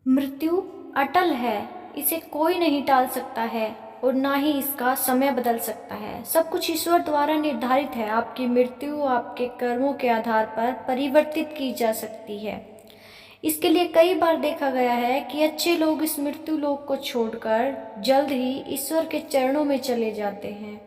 मृत्यु अटल है, इसे कोई नहीं टाल सकता है और ना ही इसका समय बदल सकता है। सब कुछ ईश्वर द्वारा निर्धारित है। आपकी मृत्यु आपके कर्मों के आधार पर परिवर्तित की जा सकती है। इसके लिए कई बार देखा गया है कि अच्छे लोग इस मृत्यु लोक को छोड़कर जल्द ही ईश्वर के चरणों में चले जाते हैं।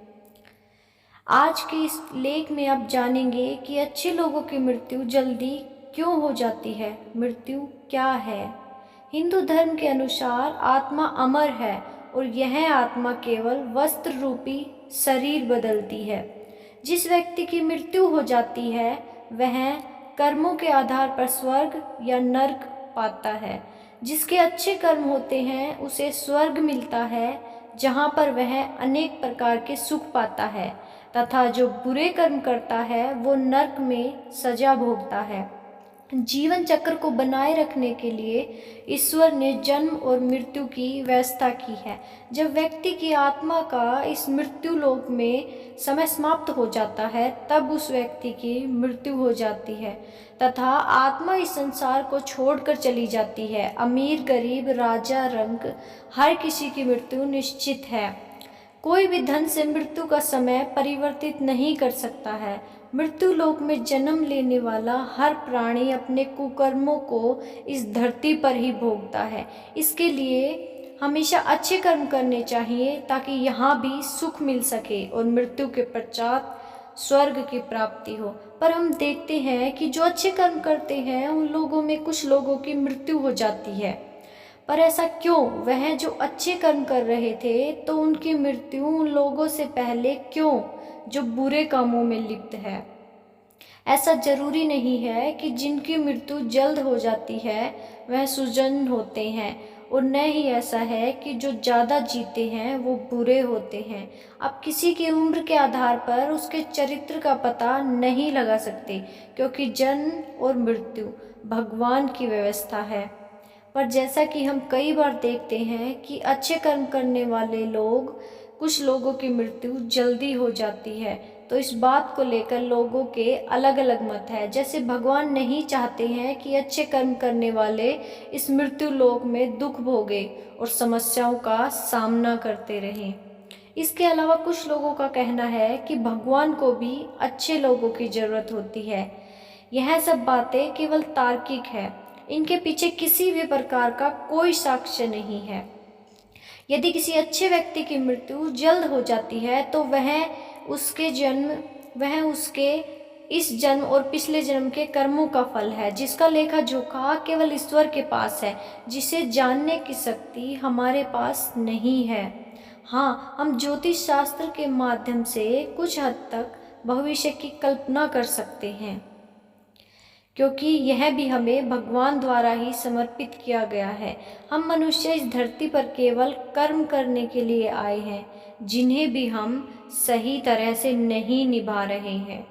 आज के इस लेख में आप जानेंगे कि अच्छे लोगों की मृत्यु जल्दी क्यों हो जाती है, मृत्यु क्या है। हिंदू धर्म के अनुसार आत्मा अमर है और यह आत्मा केवल वस्त्र रूपी शरीर बदलती है। जिस व्यक्ति की मृत्यु हो जाती है वह कर्मों के आधार पर स्वर्ग या नर्क पाता है। जिसके अच्छे कर्म होते हैं उसे स्वर्ग मिलता है, जहाँ पर वह अनेक प्रकार के सुख पाता है, तथा जो बुरे कर्म करता है वो नर्क में सजा भोगता है। जीवन चक्र को बनाए रखने के लिए ईश्वर ने जन्म और मृत्यु की व्यवस्था की है। जब व्यक्ति की आत्मा का इस मृत्यु लोक में समय समाप्त हो जाता है तब उस व्यक्ति की मृत्यु हो जाती है तथा आत्मा इस संसार को छोड़कर चली जाती है। अमीर गरीब राजा रंक हर किसी की मृत्यु निश्चित है। कोई भी धन से मृत्यु का समय परिवर्तित नहीं कर सकता है। मृत्यु लोक में जन्म लेने वाला हर प्राणी अपने कुकर्मों को इस धरती पर ही भोगता है। इसके लिए हमेशा अच्छे कर्म करने चाहिए ताकि यहाँ भी सुख मिल सके और मृत्यु के पश्चात स्वर्ग की प्राप्ति हो। पर हम देखते हैं कि जो अच्छे कर्म करते हैं उन लोगों में कुछ लोगों की मृत्यु हो जाती है। पर ऐसा क्यों? वह जो अच्छे कर्म कर रहे थे तो उनकी मृत्यु उन लोगों से पहले क्यों जो बुरे कामों में लिप्त है? ऐसा जरूरी नहीं है कि जिनकी मृत्यु जल्द हो जाती है वह सुजन होते हैं और न ही ऐसा है कि जो ज़्यादा जीते हैं वो बुरे होते हैं। आप किसी की उम्र के आधार पर उसके चरित्र का पता नहीं लगा सकते, क्योंकि जन्म और मृत्यु भगवान की व्यवस्था है। पर जैसा कि हम कई बार देखते हैं कि अच्छे कर्म करने वाले लोग, कुछ लोगों की मृत्यु जल्दी हो जाती है, तो इस बात को लेकर लोगों के अलग अलग मत है। जैसे भगवान नहीं चाहते हैं कि अच्छे कर्म करने वाले इस मृत्यु लोक में दुख भोगे और समस्याओं का सामना करते रहें। इसके अलावा कुछ लोगों का कहना है कि भगवान को भी अच्छे लोगों की ज़रूरत होती है। यह सब बातें केवल तार्किक है, इनके पीछे किसी भी प्रकार का कोई साक्ष्य नहीं है। यदि किसी अच्छे व्यक्ति की मृत्यु जल्द हो जाती है तो वह उसके इस जन्म और पिछले जन्म के कर्मों का फल है, जिसका लेखा जोखा केवल ईश्वर के पास है, जिसे जानने की शक्ति हमारे पास नहीं है। हाँ, हम ज्योतिष शास्त्र के माध्यम से कुछ हद तक भविष्य की कल्पना कर सकते हैं, क्योंकि यह भी हमें भगवान द्वारा ही समर्पित किया गया है। हम मनुष्य इस धरती पर केवल कर्म करने के लिए आए हैं, जिन्हें भी हम सही तरह से नहीं निभा रहे हैं।